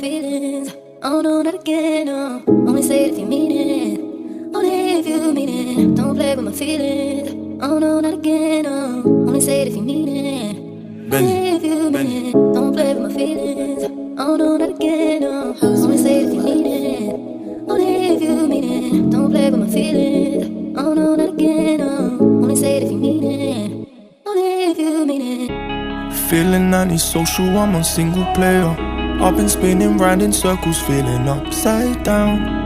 feelings. Oh no, not again, no. Only say it if you mean it. Only if you mean it. Don't play with my feelings. Oh no, not again, no. Only say it if you mean it. Only if you mean it. Don't play with my feelings. Oh no, not again, no. Only say it if you mean it. Only if you mean it. Don't play with my feelings. Oh no, not again, no. Only say it if you mean it. Only if you mean it. Feeling antisocial, I'm on single player. I've been spinning round in circles, feeling upside down.